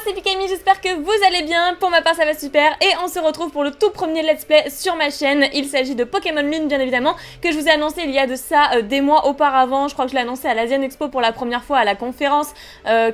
c'est Pikami, j'espère que vous allez bien, pour ma part ça va super, et on se retrouve pour le tout premier let's play sur ma chaîne. Il s'agit de Pokémon Lune bien évidemment, que je vous ai annoncé il y a de ça des mois auparavant. Je crois que je l'ai annoncé à l'Asian Expo pour la première fois à la conférence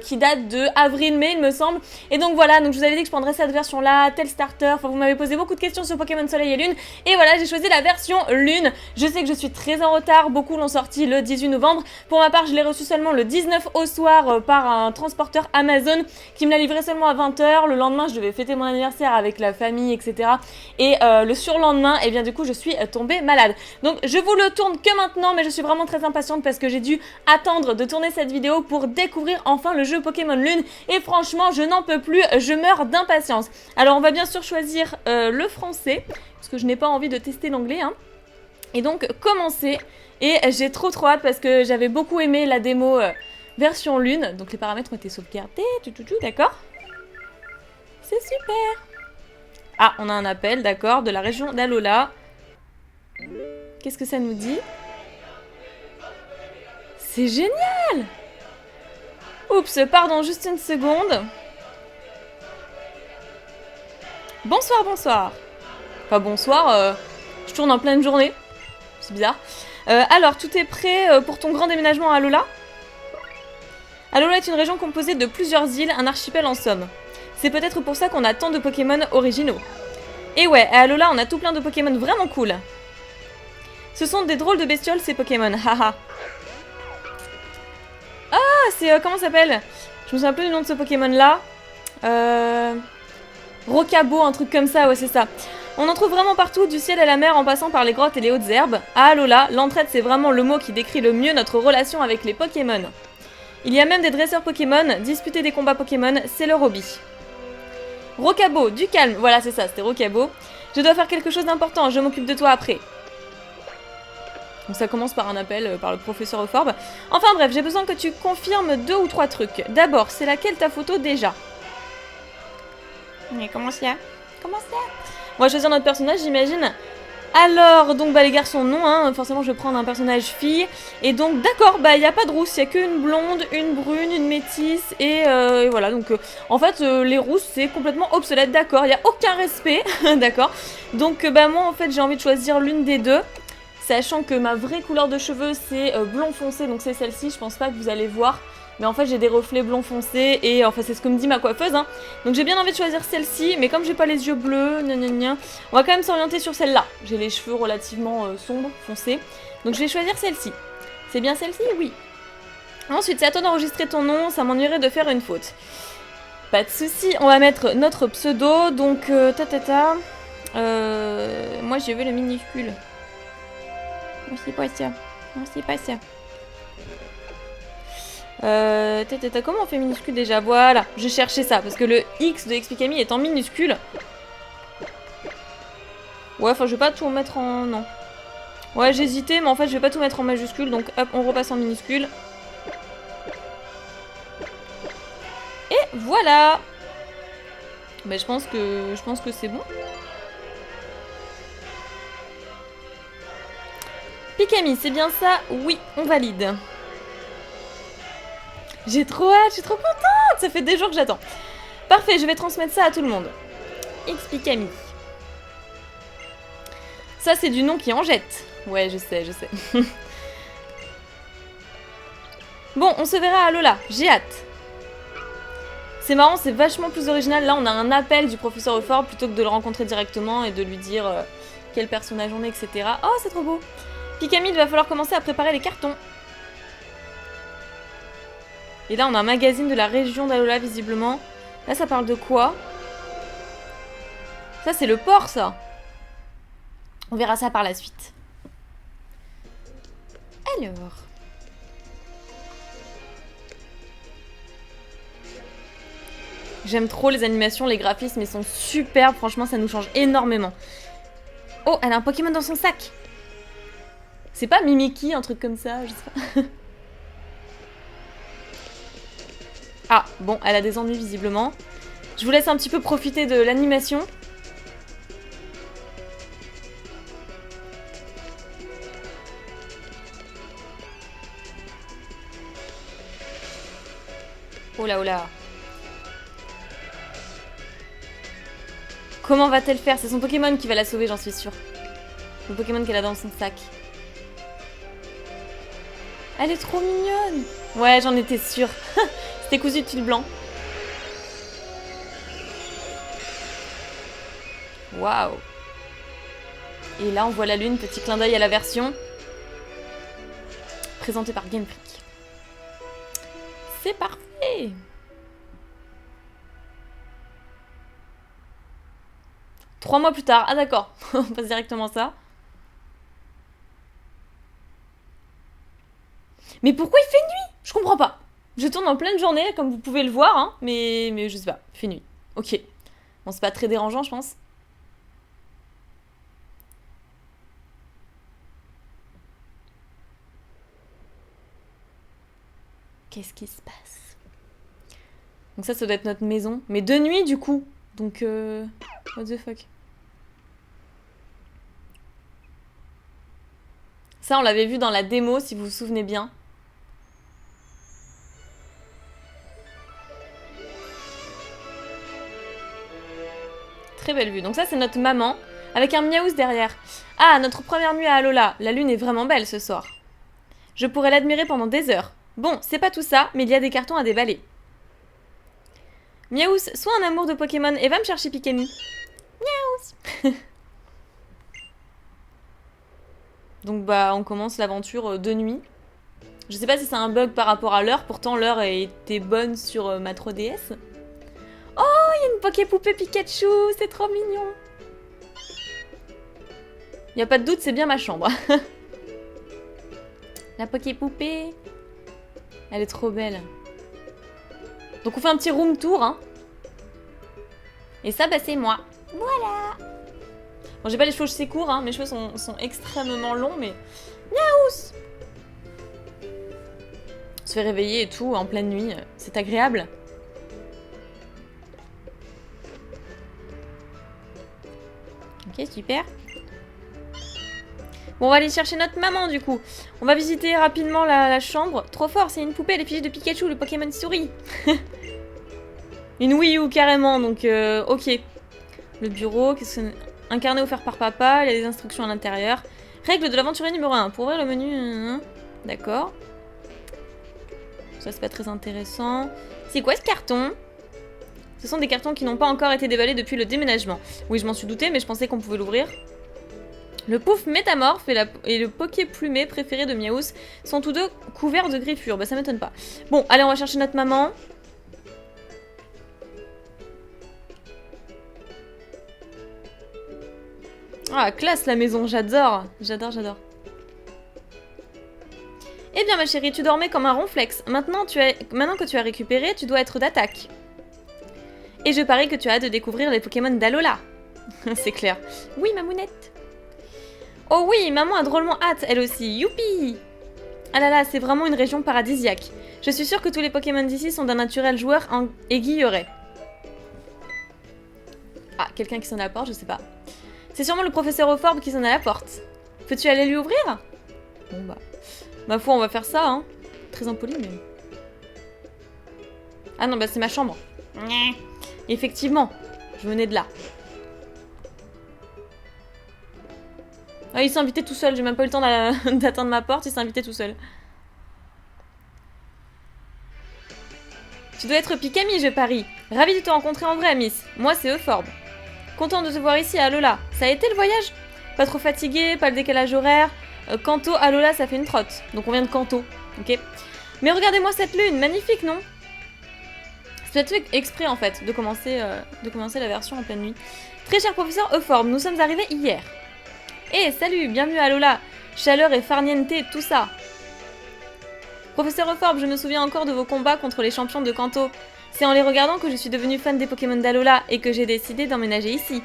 qui date de avril-mai il me semble. Et donc voilà, donc je vous avais dit que je prendrais cette version là, tel starter, enfin vous m'avez posé beaucoup de questions sur Pokémon Soleil et Lune, et voilà j'ai choisi la version Lune. Je sais que je suis très en retard, beaucoup l'ont sorti le 18 novembre, pour ma part je l'ai reçu seulement le 19 au soir par un transporteur Amazon qui me l'a livré seulement à 20h. Le lendemain je devais fêter mon anniversaire avec la famille etc. Et le surlendemain, et bien du coup je suis tombée malade. Donc je vous le tourne que maintenant, mais je suis vraiment très impatiente parce que j'ai dû attendre de tourner cette vidéo pour découvrir enfin le jeu Pokémon Lune. Et franchement je n'en peux plus, je meurs d'impatience. Alors on va bien sûr choisir le français, parce que je n'ai pas envie de tester l'anglais hein. Et donc commencer, et j'ai trop hâte parce que j'avais beaucoup aimé la démo version Lune, donc les paramètres ont été sauvegardés, d'accord. C'est super. Ah, on a un appel, d'accord, de la région d'Alola. Qu'est-ce que ça nous dit? C'est génial. Oups, pardon, juste une seconde. Bonsoir, bonsoir. Enfin bonsoir, je tourne en pleine journée. C'est bizarre. Alors, tout est prêt pour ton grand déménagement à Alola? Alola est une région composée de plusieurs îles, un archipel en somme. C'est peut-être pour ça qu'on a tant de Pokémon originaux. Et ouais, à Alola on a tout plein de Pokémon vraiment cool. Ce sont des drôles de bestioles ces Pokémon, haha. Ah, c'est comment ça s'appelle? Je me souviens plus du nom de ce Pokémon là. Rocabo, un truc comme ça, ouais c'est ça. On en trouve vraiment partout, du ciel à la mer en passant par les grottes et les hautes herbes. À Alola, l'entraide c'est vraiment le mot qui décrit le mieux notre relation avec les Pokémon. Il y a même des dresseurs Pokémon, disputer des combats Pokémon, c'est leur hobby. Rocabo, du calme, voilà c'est ça, c'était Rocabo. Je dois faire quelque chose d'important, je m'occupe de toi après. Donc ça commence par un appel par le professeur Euphorbe. Enfin bref, j'ai besoin que tu confirmes 2 ou 3 trucs. D'abord, c'est laquelle ta photo déjà? Mais comment ça? Comment ça? On va choisir notre personnage, j'imagine. Alors, donc bah les garçons non, hein, forcément je vais prendre un personnage fille. Et donc d'accord, bah il n'y a pas de rousse, il n'y a qu'une blonde, une brune, une métisse et voilà. Donc en fait les rousses c'est complètement obsolète, d'accord, il n'y a aucun respect, d'accord. Donc bah moi en fait j'ai envie de choisir l'une des deux. Sachant que ma vraie couleur de cheveux c'est blond foncé, donc c'est celle-ci, je pense pas que vous allez voir. Mais en fait j'ai des reflets blond foncé et enfin c'est ce que me dit ma coiffeuse hein. Donc j'ai bien envie de choisir celle-ci, mais comme j'ai pas les yeux bleus, on va quand même s'orienter sur celle-là. J'ai les cheveux relativement sombres, foncés. Donc je vais choisir celle-ci. C'est bien celle-ci? Oui. Ensuite c'est à toi d'enregistrer ton nom, ça m'ennuierait de faire une faute. Pas de souci, on va mettre notre pseudo, donc moi j'ai vu le minuscule. Moi c'est pas ça. Moi c'est pas ça. Comment on fait minuscule déjà? Voilà, je cherchais ça parce que le X de Pikami est en minuscule. Ouais, enfin je vais pas tout mettre en... non. Ouais, j'hésitais, mais en fait je vais pas tout mettre en majuscule, donc hop, on repasse en minuscule. Et voilà. Mais je pense que c'est bon. Pikami, c'est bien ça? Oui, on valide. J'ai trop hâte, je suis trop contente. Ça fait des jours que j'attends. Parfait, je vais transmettre ça à tout le monde. Pikami. Ça, c'est du nom qui en jette. Ouais, je sais, je sais. Bon, on se verra à Alola. J'ai hâte. C'est marrant, c'est vachement plus original. Là, on a un appel du professeur Euphorbe plutôt que de le rencontrer directement et de lui dire quel personnage on est, etc. Oh, c'est trop beau. Pikami, il va falloir commencer à préparer les cartons. Et là, on a un magazine de la région d'Alola, visiblement. Là, ça parle de quoi? Ça, c'est le port, ça. On verra ça par la suite. Alors... J'aime trop les animations, les graphismes, ils sont superbes. Franchement, ça nous change énormément. Oh, elle a un Pokémon dans son sac. C'est pas Mimiki, un truc comme ça, je sais pas. Ah, bon, elle a des ennuis visiblement. Je vous laisse un petit peu profiter de l'animation. Oh là, oh là. Comment va-t-elle faire? C'est son Pokémon qui va la sauver, j'en suis sûre. Le Pokémon qu'elle a dans son sac. Elle est trop mignonne. Ouais, j'en étais sûre. C'était cousu de tulle blanc. Waouh. Et là, on voit la lune, petit clin d'œil à la version présentée par Game Freak. C'est parfait. Trois mois plus tard. Ah d'accord, on passe directement ça. Mais pourquoi il fait nuit? Je comprends pas. Je tourne en pleine journée, comme vous pouvez le voir, hein, mais je sais pas, il fait nuit. Ok. Bon, c'est pas très dérangeant, je pense. Qu'est-ce qui se passe? Donc ça doit être notre maison. Mais de nuit, du coup. Donc, what the fuck. Ça, on l'avait vu dans la démo, si vous vous souvenez bien. Très belle vue. Donc ça, c'est notre maman, avec un Miaouz derrière. Ah, notre première nuit à Alola. La lune est vraiment belle ce soir. Je pourrais l'admirer pendant des heures. Bon, c'est pas tout ça, mais il y a des cartons à déballer. Miaouz, sois un amour de Pokémon et va me chercher Pikemi. Miaouz. Donc bah, on commence l'aventure de nuit. Je sais pas si c'est un bug par rapport à l'heure, pourtant l'heure était bonne sur ma 3DS. Oh, il y a une Poké-poupée Pikachu, c'est trop mignon. Y a pas de doute, c'est bien ma chambre. La Poké-poupée. Elle est trop belle. Donc on fait un petit room tour, hein. Et ça, bah c'est moi. Voilà. Bon, j'ai pas les cheveux assez courts, hein. Mes cheveux sont extrêmement longs, mais... Miaous. On se fait réveiller et tout en pleine nuit. C'est agréable. Ok, super. Bon, on va aller chercher notre maman, du coup. On va visiter rapidement la chambre. Trop fort, c'est une poupée, elle est figée de Pikachu, le Pokémon souris. Une Wii U, carrément, donc ok. Le bureau, un carnet offert par papa, il y a des instructions à l'intérieur. Règle de l'aventurier numéro 1. Pour ouvrir le menu... D'accord. Ça, c'est pas très intéressant. C'est quoi ce carton? Ce sont des cartons qui n'ont pas encore été déballés depuis le déménagement. Oui, je m'en suis doutée, mais je pensais qu'on pouvait l'ouvrir. Le pouf métamorphe et le poké plumé préféré de Miaouz sont tous deux couverts de griffures. Bah, ça m'étonne pas. Bon, allez, on va chercher notre maman. Ah, classe la maison, j'adore. J'adore, j'adore. Eh bien, ma chérie, tu dormais comme un ronflex. Maintenant que tu as récupéré, tu dois être d'attaque. Et je parie que tu as hâte de découvrir les Pokémon d'Alola. C'est clair. Oui, ma mounette. Oh oui, maman a drôlement hâte, elle aussi. Youpi! Ah là là, c'est vraiment une région paradisiaque. Je suis sûre que tous les Pokémon d'ici sont d'un naturel joueur aiguilleret. Ah, quelqu'un qui sonne à la porte, je sais pas. C'est sûrement le professeur Euphorbe qui sonne à la porte. Peux-tu aller lui ouvrir? Bon bah... Ma foi, on va faire ça, hein. Très impoli, mais... Ah non, bah c'est ma chambre. Effectivement, je venais de là. Ah, il s'est invité tout seul, j'ai même pas eu le temps d'attendre ma porte, il s'est invité tout seul. Tu dois être Pikemi, je parie. Ravi de te rencontrer en vrai, Miss. Moi, c'est Euphorbe. Content de te voir ici à Alola. Ça a été le voyage? Pas trop fatigué, pas le décalage horaire. Kanto, Alola, ça fait une trotte. Donc on vient de Kanto, ok? Mais regardez-moi cette lune, magnifique, non? C'est peut-être fait exprès, en fait, de commencer la version en pleine nuit. Très cher professeur Euphorbe, nous sommes arrivés hier. Eh, salut, bienvenue à Alola. Chaleur et farniente, tout ça. Professeur Euphorbe, je me souviens encore de vos combats contre les champions de Kanto. C'est en les regardant que je suis devenue fan des Pokémon d'Alola et que j'ai décidé d'emménager ici.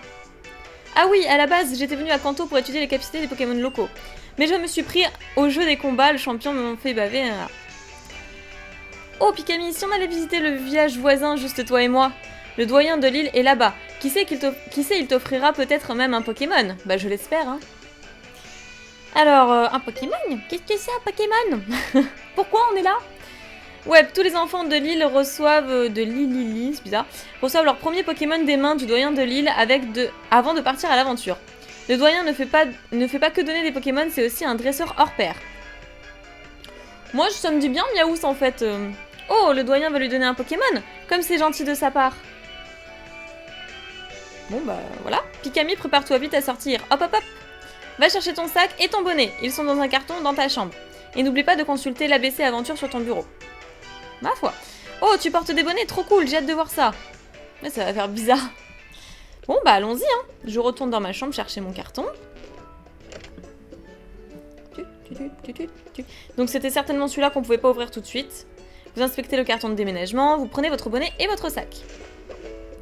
Ah oui, à la base, j'étais venue à Kanto pour étudier les capacités des Pokémon locaux. Mais je me suis pris au jeu des combats, le champion m'ont fait baver. Oh, Pikemi, si on allait visiter le village voisin, juste toi et moi. Le doyen de l'île est là-bas. Qui sait, il t'offrira peut-être même un Pokémon. Bah, je l'espère, hein. Alors, un Pokémon? Qu'est-ce que c'est un Pokémon? Pourquoi on est là? Ouais, tous les enfants de l'île reçoivent c'est bizarre, reçoivent leur premier Pokémon des mains du doyen de l'île avant de partir à l'aventure. Le doyen ne fait pas que donner des Pokémon, c'est aussi un dresseur hors pair. Moi, ça me dit bien Miaous en fait. Oh, le doyen va lui donner un Pokémon, comme c'est gentil de sa part. Bon bah voilà. Pikami, prépare-toi vite à sortir. Hop hop hop. Va chercher ton sac et ton bonnet. Ils sont dans un carton dans ta chambre. Et n'oublie pas de consulter l'ABC Aventure sur ton bureau. Ma foi. Oh, tu portes des bonnets, trop cool, j'ai hâte de voir ça. Mais ça va faire bizarre. Bon bah allons-y hein. Je retourne dans ma chambre chercher mon carton. Donc c'était certainement celui-là qu'on pouvait pas ouvrir tout de suite. Vous inspectez le carton de déménagement, vous prenez votre bonnet et votre sac.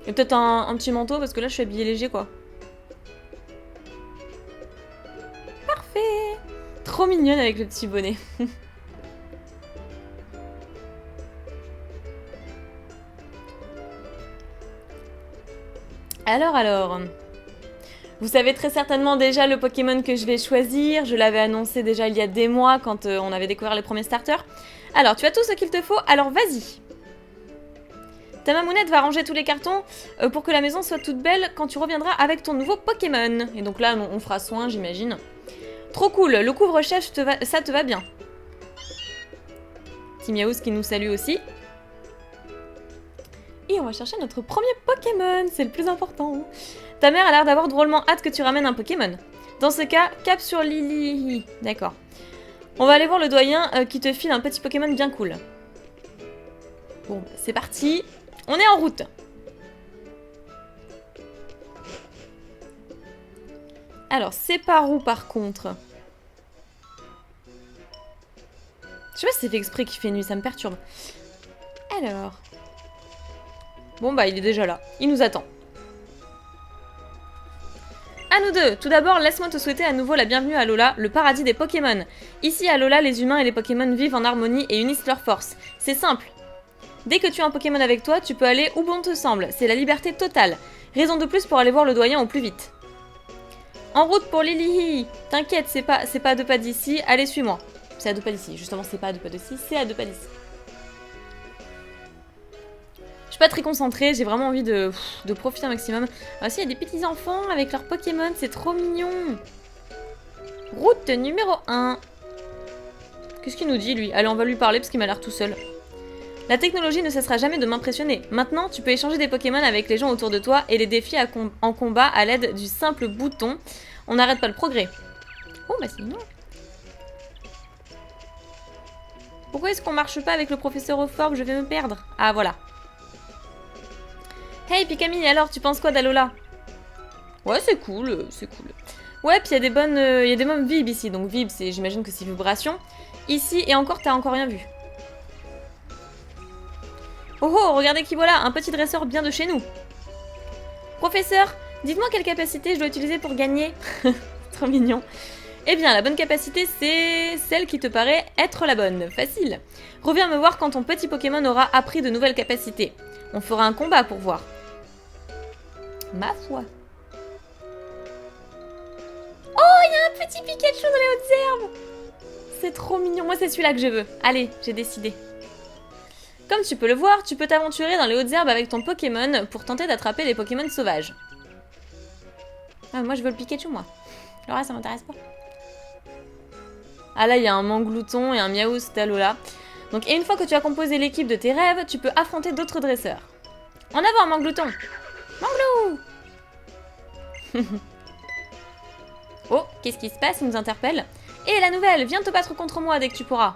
Et peut-être un petit manteau parce que là je suis habillée léger quoi. Parfait. Trop mignonne avec le petit bonnet. Alors. Vous savez très certainement déjà le Pokémon que je vais choisir. Je l'avais annoncé déjà il y a des mois quand on avait découvert les premiers starters. Alors, tu as tout ce qu'il te faut, alors vas-y. Ta mamounette va ranger tous les cartons pour que la maison soit toute belle quand tu reviendras avec ton nouveau Pokémon. Et donc là, on fera soin, j'imagine. Trop cool, le couvre-chef, ça te va bien. Petit Miaous qui nous salue aussi. Et on va chercher notre premier Pokémon, c'est le plus important. Ta mère a l'air d'avoir drôlement hâte que tu ramènes un Pokémon. Dans ce cas, cap sur Lily. D'accord. On va aller voir le doyen qui te file un petit Pokémon bien cool. Bon, bah, c'est parti. On est en route. Alors, c'est par où par contre? Je sais pas si c'est fait exprès qu'il fait nuit, ça me perturbe. Alors... Bon bah il est déjà là, il nous attend. À nous deux. Tout d'abord, laisse-moi te souhaiter à nouveau la bienvenue à Alola, le paradis des Pokémon. Ici, à Alola, les humains et les Pokémon vivent en harmonie et unissent leurs forces. C'est simple. Dès que tu as un Pokémon avec toi, tu peux aller où bon te semble. C'est la liberté totale. Raison de plus pour aller voir le doyen au plus vite. En route pour Lily. T'inquiète, c'est pas à 2 pas d'ici. Allez, suis-moi. C'est à 2 pas d'ici. Justement, c'est pas à 2 pas d'ici, c'est à 2 pas d'ici. Je suis pas très concentrée, j'ai vraiment envie de profiter un maximum. Ah si, il y a des petits enfants avec leurs Pokémon, c'est trop mignon. Route numéro 1. Qu'est-ce qu'il nous dit, lui? Allez, on va lui parler parce qu'il m'a l'air tout seul. La technologie ne cessera jamais de m'impressionner. Maintenant, tu peux échanger des Pokémon avec les gens autour de toi et les défier en combat à l'aide du simple bouton. On n'arrête pas le progrès. Oh, bah c'est mignon. Pourquoi est-ce qu'on marche pas avec le professeur Euphorbe? Je vais me perdre. Ah, voilà. Hey Pikami, alors tu penses quoi d'Alola? Ouais, c'est cool, c'est cool. Ouais, puis il y a des mômes vibes ici, donc vibes, j'imagine que c'est vibration. Ici, et encore, t'as encore rien vu. Oh oh, regardez qui voilà, un petit dresseur bien de chez nous. Professeur, dites-moi quelle capacité je dois utiliser pour gagner. Trop mignon. Eh bien, la bonne capacité, c'est celle qui te paraît être la bonne. Facile. Reviens me voir quand ton petit Pokémon aura appris de nouvelles capacités. On fera un combat pour voir. Ma foi. Oh, il y a un petit Pikachu dans les hautes herbes. C'est trop mignon. Moi, c'est celui-là que je veux. Allez, j'ai décidé. Comme tu peux le voir, tu peux t'aventurer dans les hautes herbes avec ton Pokémon pour tenter d'attraper les Pokémon sauvages. Ah, moi, je veux le Pikachu, moi. Le reste, ça m'intéresse pas. Ah là, il y a un Manglouton et un Miaous d'Alola. Donc, et une fois que tu as composé l'équipe de tes rêves, tu peux affronter d'autres dresseurs. En avant, Manglouton! Manglou! Oh, qu'est-ce qui se passe? Il nous interpelle. Et la nouvelle, viens te battre contre moi dès que tu pourras.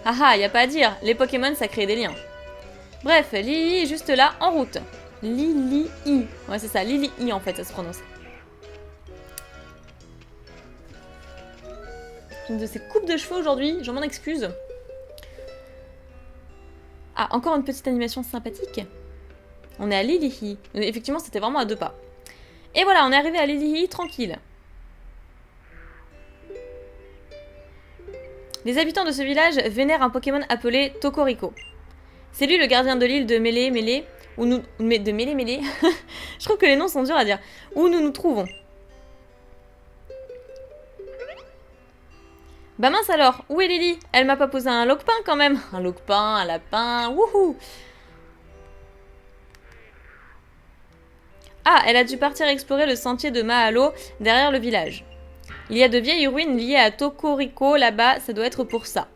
Haha, y a pas à dire, les Pokémon ça crée des liens. Bref, Lily est juste là, en route. Lily. Ouais, c'est ça, Lily en fait, ça se prononce. Une de ces coupes de cheveux aujourd'hui, je m'en excuse. Ah, encore une petite animation sympathique. On est à Lily. Effectivement, c'était vraiment à 2 pas. Et voilà, on est arrivé à Lily, tranquille. Les habitants de ce village vénèrent un Pokémon appelé Tokoriko. C'est lui le gardien de l'île de Mêlée, de Mêlée. Je trouve que les noms sont durs à dire. Où nous nous trouvons. Bah mince alors, où est Lily? Elle m'a pas posé un loquepin quand même. Un loquepin, un lapin, wouhou. Ah, elle a dû partir explorer le sentier de Mahalo, derrière le village. Il y a de vieilles ruines liées à Tokoriko là-bas, ça doit être pour ça.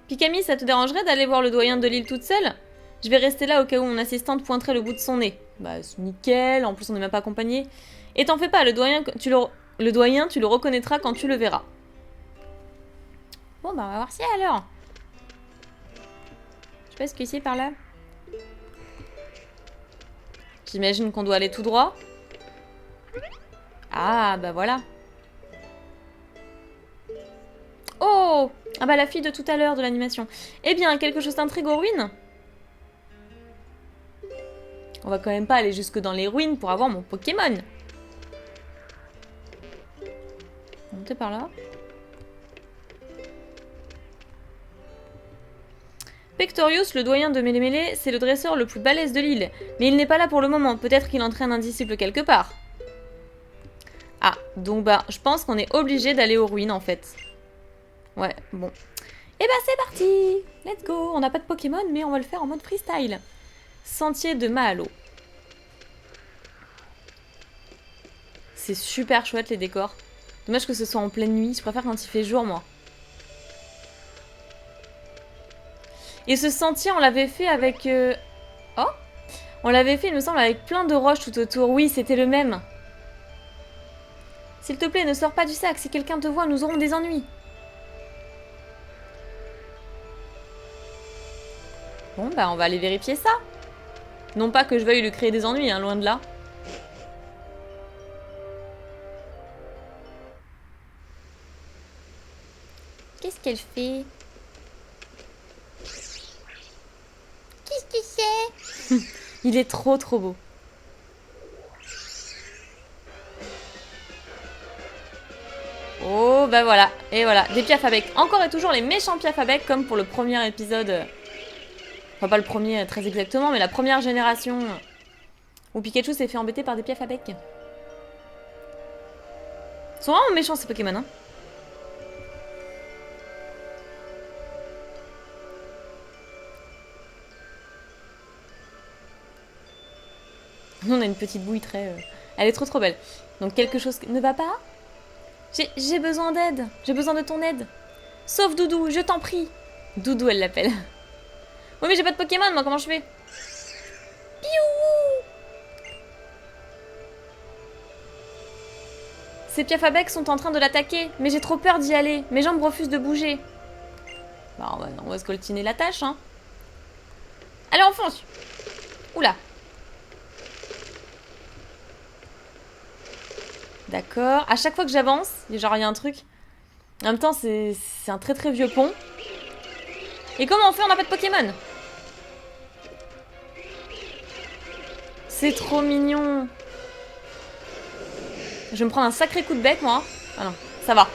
Pikami, ça te dérangerait d'aller voir le doyen de l'île toute seule? Je vais rester là au cas où mon assistante pointerait le bout de son nez. Bah, c'est nickel, en plus on n'est même pas accompagné. Et t'en fais pas, le doyen, tu le reconnaîtras quand tu le verras. Bon, bah on va voir si alors. Je sais pas ce que c'est par là. J'imagine qu'on doit aller tout droit. Ah, bah voilà. Oh! Ah bah la fille de tout à l'heure de l'animation. Eh bien, quelque chose d'intrigue aux ruines? On va quand même pas aller jusque dans les ruines pour avoir mon Pokémon. Monter par là. Pectorius, le doyen de Mélémélé, c'est le dresseur le plus balèze de l'île. Mais il n'est pas là pour le moment. Peut-être qu'il entraîne un disciple quelque part. Ah, donc bah, je pense qu'on est obligé d'aller aux ruines en fait. Ouais, bon. Et bah c'est parti! Let's go! On n'a pas de Pokémon, mais on va le faire en mode freestyle. Sentier de Mahalo. C'est super chouette les décors. Dommage que ce soit en pleine nuit, je préfère quand il fait jour moi. Et ce sentier, on l'avait fait avec... Oh! On l'avait fait, il me semble, avec plein de roches tout autour. Oui, c'était le même. S'il te plaît, ne sors pas du sac. Si quelqu'un te voit, nous aurons des ennuis. Bon, bah on va aller vérifier ça. Non pas que je veuille lui créer des ennuis, hein, loin de là. Qu'est-ce qu'elle fait? Qu'est-ce que c'est? Il est trop beau. Oh, bah voilà. Et voilà, des piafs à bec. Encore et toujours les méchants piafs à bec, comme pour le premier épisode. Enfin, pas le premier très exactement, mais la première génération où Pikachu s'est fait embêter par des piafs à bec. Ils sont vraiment méchants ces Pokémon, hein. Nous, on a une petite bouille très... Elle est trop belle. Donc quelque chose ne va pas? J'ai besoin d'aide. J'ai besoin de ton aide. Sauve Doudou, je t'en prie. Doudou, elle l'appelle. Oui, mais j'ai pas de Pokémon, moi, comment je fais? Piou! Ces Piafabec sont en train de l'attaquer, mais j'ai trop peur d'y aller. Mes jambes refusent de bouger. Bah, on va scoltiner la tâche, hein. Allez, on fonce. Oula. D'accord. À chaque fois que j'avance, genre, il y a un truc. En même temps, c'est un très vieux pont. Et comment on fait? On n'a pas de Pokémon. C'est trop mignon. Je vais me prendre un sacré coup de bec, moi. Ah non, ça va.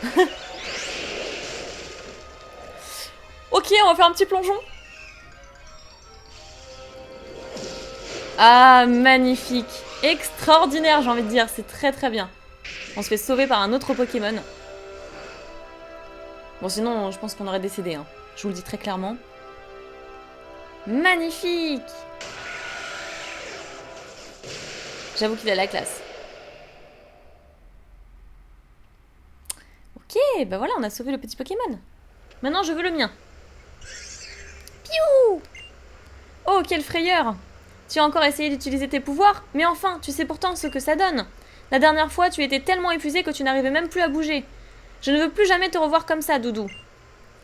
Ok, on va faire un petit plongeon. Ah, magnifique. Extraordinaire, j'ai envie de dire. C'est très bien. On se fait sauver par un autre Pokémon. Bon, sinon, je pense qu'on aurait décédé. Hein. Je vous le dis très clairement. Magnifique. J'avoue qu'il a la classe. Ok, bah voilà, on a sauvé le petit Pokémon. Maintenant, je veux le mien. Piou! Oh, quelle frayeur! Tu as encore essayé d'utiliser tes pouvoirs? Mais enfin, tu sais pourtant ce que ça donne. La dernière fois, tu étais tellement épuisé que tu n'arrivais même plus à bouger. Je ne veux plus jamais te revoir comme ça, Doudou.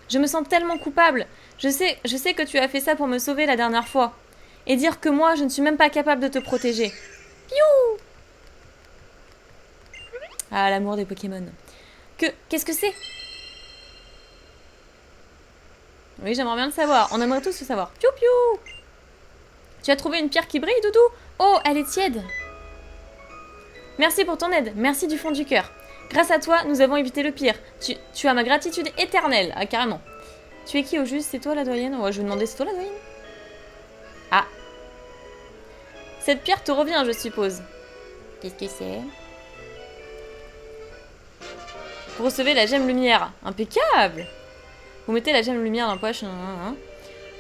Je me sens tellement coupable. Je sais que tu as fait ça pour me sauver la dernière fois. Et dire que moi, je ne suis même pas capable de te protéger. Piou! Ah, l'amour des Pokémon. Qu'est-ce que c'est? Oui, j'aimerais bien le savoir. On aimerait tous le savoir. Piou piou! Tu as trouvé une pierre qui brille, Doudou? Oh, elle est tiède. Merci pour ton aide. Merci du fond du cœur. Grâce à toi, nous avons évité le pire. Tu as ma gratitude éternelle. Ah, carrément. Tu es qui au juste? C'est toi la doyenne? Ouais, je vais demander, c'est toi la doyenne? Ah. Cette pierre te revient, je suppose. Qu'est-ce que c'est? Vous recevez la gemme lumière. Impeccable. Vous mettez la gemme lumière dans la poche.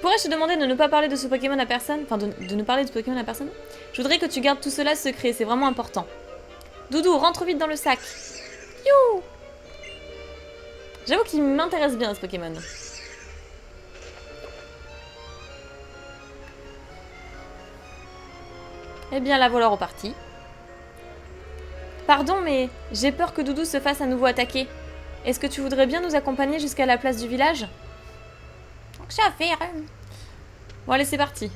Pourrais-je te demander de ne pas parler de ce Pokémon à personne? Enfin, de ne parler de ce Pokémon à personne? Je voudrais que tu gardes tout cela secret, c'est vraiment important. Doudou, rentre vite dans le sac. You. J'avoue qu'il m'intéresse bien ce Pokémon. Eh bien, la voilà repartie. Pardon, mais j'ai peur que Doudou se fasse à nouveau attaquer. Est-ce que tu voudrais bien nous accompagner jusqu'à la place du village? J'ai à faire. Bon, allez, c'est parti.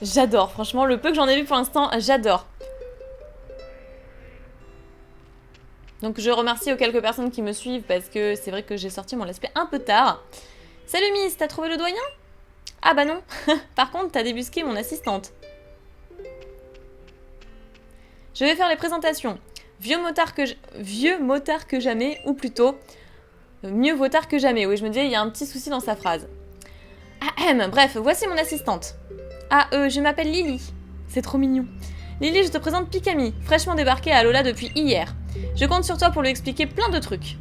J'adore, franchement, le peu que j'en ai vu pour l'instant, j'adore. Donc je remercie aux quelques personnes qui me suivent parce que c'est vrai que j'ai sorti mon let's play un peu tard. Salut Miss, t'as trouvé le doyen? Ah bah non. Par contre, t'as débusqué mon assistante. Je vais faire les présentations. Vieux motard que jamais, ou plutôt, mieux vaut tard que jamais. Oui, je me disais, il y a un petit souci dans sa phrase. Bref, voici mon assistante. Ah, je m'appelle Lily. C'est trop mignon. Lily, je te présente Pikami, fraîchement débarquée à Alola depuis hier. Je compte sur toi pour lui expliquer plein de trucs.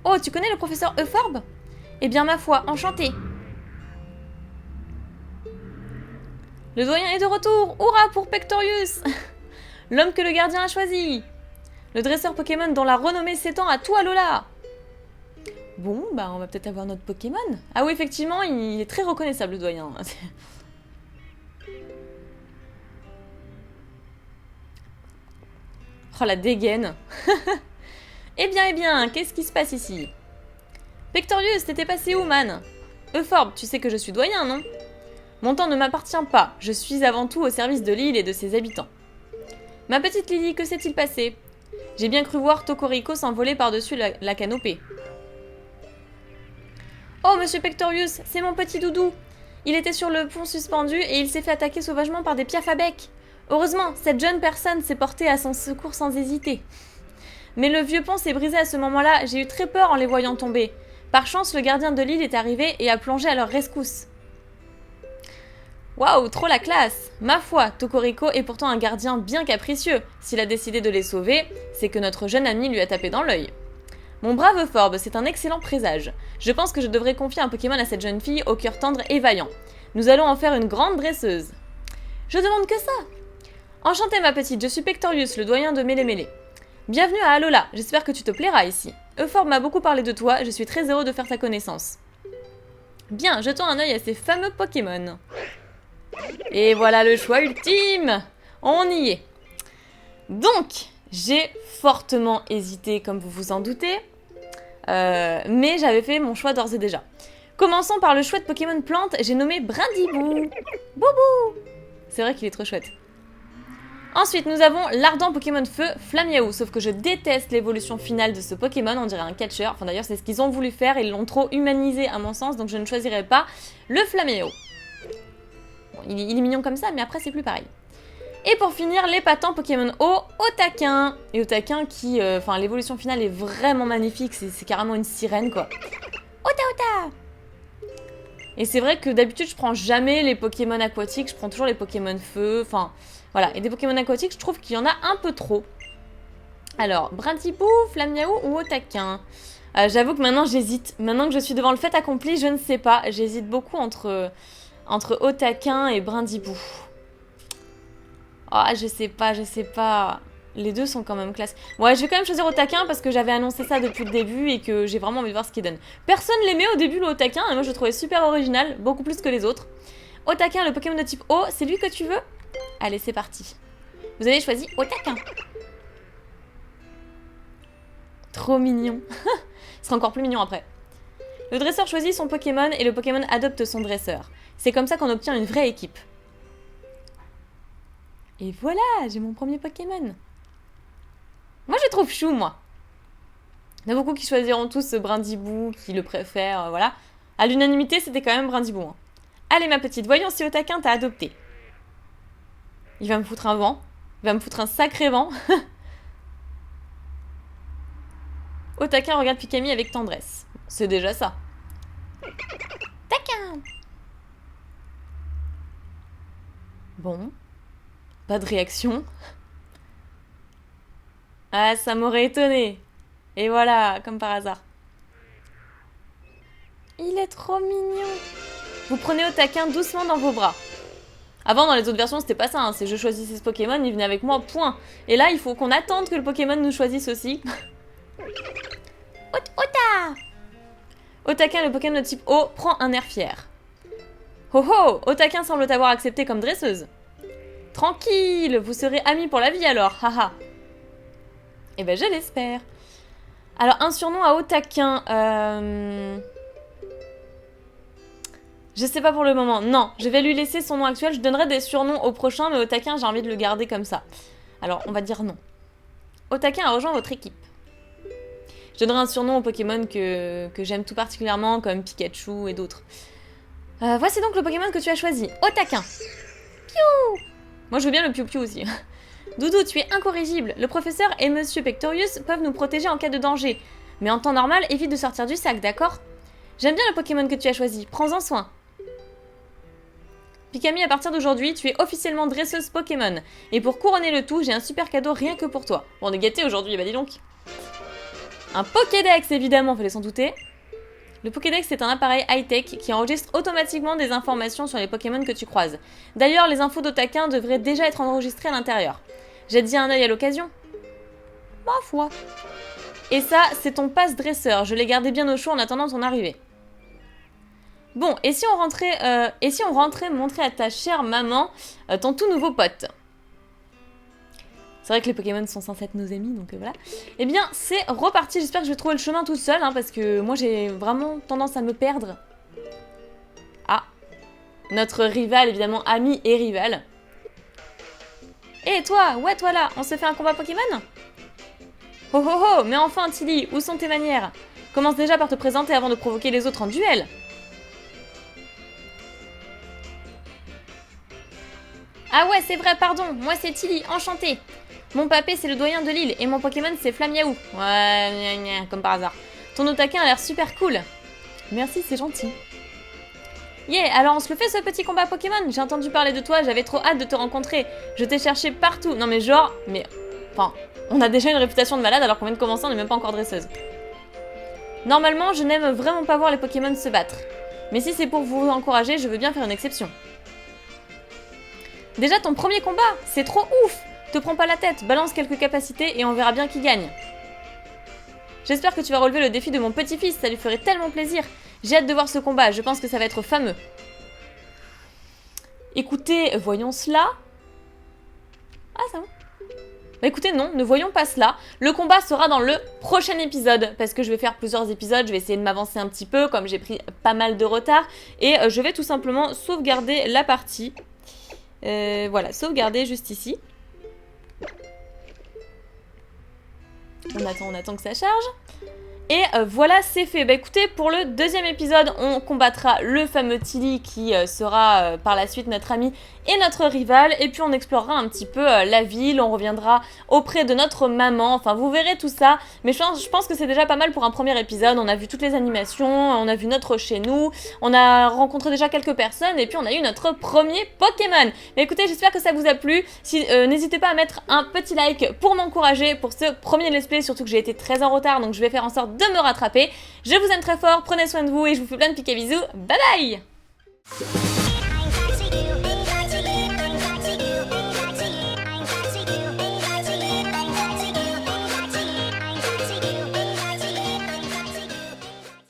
Oh, tu connais le professeur Euphorbe? Eh bien, ma foi, enchanté. Le doyen est de retour. Hurrah pour Pectorius. L'homme que le gardien a choisi. Le dresseur Pokémon dont la renommée s'étend à tout Alola. Bon, bah on va peut-être avoir notre Pokémon. Ah oui, effectivement, il est très reconnaissable, le doyen. Oh, la dégaine. Eh bien, qu'est-ce qui se passe ici? Pectorius, t'étais passé où, man? Euphorbe, tu sais que je suis doyen, non? Mon temps ne m'appartient pas. Je suis avant tout au service de l'île et de ses habitants. Ma petite Lily, que s'est-il passé? J'ai bien cru voir Tokoriko s'envoler par-dessus la canopée. Oh, monsieur Pectorius, c'est mon petit doudou. Il était sur le pont suspendu et il s'est fait attaquer sauvagement par des piafs à bec. Heureusement, cette jeune personne s'est portée à son secours sans hésiter. Mais le vieux pont s'est brisé à ce moment-là, j'ai eu très peur en les voyant tomber. Par chance, le gardien de l'île est arrivé et a plongé à leur rescousse. Waouh, trop la classe! Ma foi, Tokoriko est pourtant un gardien bien capricieux. S'il a décidé de les sauver, c'est que notre jeune ami lui a tapé dans l'œil. Mon brave Euphorbe, c'est un excellent présage. Je pense que je devrais confier un Pokémon à cette jeune fille au cœur tendre et vaillant. Nous allons en faire une grande dresseuse. Je demande que ça! Enchantée ma petite, je suis Pectorius, le doyen de Mélémélé. Bienvenue à Alola, j'espère que tu te plairas ici. Euphorbe m'a beaucoup parlé de toi, je suis très heureux de faire ta connaissance. Bien, jetons un œil à ces fameux Pokémon. Et voilà le choix ultime! On y est. Donc, j'ai fortement hésité, comme vous vous en doutez, mais j'avais fait mon choix d'ores et déjà. Commençons par le chouette Pokémon plante, j'ai nommé Brindibou. Boubou! C'est vrai qu'il est trop chouette. Ensuite, nous avons l'ardent Pokémon feu, Flamiaou, sauf que je déteste l'évolution finale de ce Pokémon, on dirait un catcher. Enfin d'ailleurs, c'est ce qu'ils ont voulu faire, ils l'ont trop humanisé à mon sens, donc je ne choisirai pas le Flamiaou. Bon, il est mignon comme ça, mais après c'est plus pareil. Et pour finir, l'épatant Pokémon eau, Otaquin. Et Otaquin qui, enfin l'évolution finale est vraiment magnifique, c'est carrément une sirène quoi. Ota! Et c'est vrai que d'habitude je prends jamais les Pokémon aquatiques, je prends toujours les Pokémon feu, enfin... Voilà, et des Pokémon aquatiques, je trouve qu'il y en a un peu trop. Alors, Brindibou, Flamiaou ou Otaquin? J'avoue que maintenant j'hésite. Maintenant que je suis devant le fait accompli, je ne sais pas. J'hésite beaucoup entre Otaquin et Brindibou. Ah, je sais pas. Les deux sont quand même classe. Ouais, je vais quand même choisir Otaquin parce que j'avais annoncé ça depuis le début et que j'ai vraiment envie de voir ce qu'il donne. Personne l'aimait au début, le Otaquin, et moi je le trouvais super original, beaucoup plus que les autres. Otaquin, le Pokémon de type eau, c'est lui que tu veux? Allez, c'est parti. Vous avez choisi Otaquin. Trop mignon. Il sera encore plus mignon après. Le dresseur choisit son Pokémon et le Pokémon adopte son dresseur. C'est comme ça qu'on obtient une vraie équipe. Et voilà, j'ai mon premier Pokémon. Moi, je le trouve chou, moi. Il y en a beaucoup qui choisiront tous ce Brindibou, qui le préfèrent, voilà. À l'unanimité, c'était quand même Brindibou. Hein. Allez, ma petite, voyons si Otaquin t'a adopté. Il va me foutre un vent. Il va me foutre un sacré vent. Otaquin regarde Pikami avec tendresse. C'est déjà ça. Taquin. Bon. Pas de réaction. Ah, ça m'aurait étonné. Et voilà, comme par hasard. Il est trop mignon. Vous prenez Otaquin doucement dans vos bras. Avant, dans les autres versions, c'était pas ça. Hein. C'est je choisissais ce Pokémon, il venait avec moi, point. Et là, il faut qu'on attende que le Pokémon nous choisisse aussi. Ota! Otaquin, le Pokémon de type eau, prend un air fier. Oh oh! Otaquin semble t'avoir accepté comme dresseuse. Tranquille, vous serez amis pour la vie alors, haha. Eh ben, je l'espère. Alors, un surnom à Otaquin. Je sais pas pour le moment. Non, je vais lui laisser son nom actuel. Je donnerai des surnoms au prochain, mais Otaquin, j'ai envie de le garder comme ça. Alors, on va dire non. Otaquin a rejoint votre équipe. Je donnerai un surnom au Pokémon que j'aime tout particulièrement, comme Pikachu et d'autres. Voici donc le Pokémon que tu as choisi. Otaquin. Piou! Moi, je veux bien le Piou-Piou aussi. Doudou, tu es incorrigible. Le professeur et Monsieur Pectorius peuvent nous protéger en cas de danger. Mais en temps normal, évite de sortir du sac, d'accord? J'aime bien le Pokémon que tu as choisi. Prends-en soin. Pikami, à partir d'aujourd'hui, tu es officiellement dresseuse Pokémon. Et pour couronner le tout, j'ai un super cadeau rien que pour toi. Bon, on est gâtés aujourd'hui, bah dis donc. Un Pokédex, évidemment, fallait s'en douter. Le Pokédex est un appareil high-tech qui enregistre automatiquement des informations sur les Pokémon que tu croises. D'ailleurs, les infos d'Otaquin devraient déjà être enregistrées à l'intérieur. J'ai dit un œil à l'occasion. Ma foi. Et ça, c'est ton passe dresseur. Je l'ai gardé bien au chaud en attendant ton arrivée. Bon, et si on rentrait montrer à ta chère maman ton tout nouveau pote? C'est vrai que les Pokémon sont censés être nos amis, donc voilà. Eh bien, c'est reparti. J'espère que je vais trouver le chemin tout seul, hein, parce que moi, j'ai vraiment tendance à me perdre. Ah. Notre rival, évidemment, ami et rival. Et toi, ouais, toi là, on se fait un combat Pokémon? Oh oh oh, mais enfin, Tilly, où sont tes manières? Commence déjà par te présenter avant de provoquer les autres en duel. Ah ouais, c'est vrai, pardon, moi c'est Tilly, enchantée. Mon papé c'est le doyen de l'île et mon Pokémon c'est Flamiaou. Ouais, gna gna, comme par hasard. Ton Otaquin a l'air super cool. Merci, c'est gentil. Yeah, alors on se le fait ce petit combat Pokémon? J'ai entendu parler de toi, j'avais trop hâte de te rencontrer. Je t'ai cherché partout. Non mais genre, enfin, on a déjà une réputation de malade alors qu'on vient de commencer, on n'est même pas encore dresseuse. Normalement, je n'aime vraiment pas voir les Pokémon se battre. Mais si c'est pour vous encourager, je veux bien faire une exception. Déjà ton premier combat, c'est trop ouf! Te prends pas la tête, balance quelques capacités et on verra bien qui gagne. J'espère que tu vas relever le défi de mon petit-fils, ça lui ferait tellement plaisir. J'ai hâte de voir ce combat, je pense que ça va être fameux. Écoutez, voyons cela. Ah, ça va. Bah écoutez, non, ne voyons pas cela. Le combat sera dans le prochain épisode, parce que je vais faire plusieurs épisodes, je vais essayer de m'avancer un petit peu, comme j'ai pris pas mal de retard. Et je vais tout simplement sauvegarder la partie. Voilà, sauvegarder juste ici. On attend que ça charge. Et voilà, c'est fait. Bah écoutez, pour le deuxième épisode, on combattra le fameux Tilly qui sera par la suite notre ami et notre rival. Et puis on explorera un petit peu la ville, on reviendra auprès de notre maman. Enfin, vous verrez tout ça. Mais je pense que c'est déjà pas mal pour un premier épisode. On a vu toutes les animations, on a vu notre chez nous, on a rencontré déjà quelques personnes et puis on a eu notre premier Pokémon. Mais écoutez, j'espère que ça vous a plu. N'hésitez pas à mettre un petit like pour m'encourager pour ce premier let's play, surtout que j'ai été très en retard, donc je vais faire en sorte de me rattraper. Je vous aime très fort, prenez soin de vous et je vous fais plein de piques et bisous. Bye bye!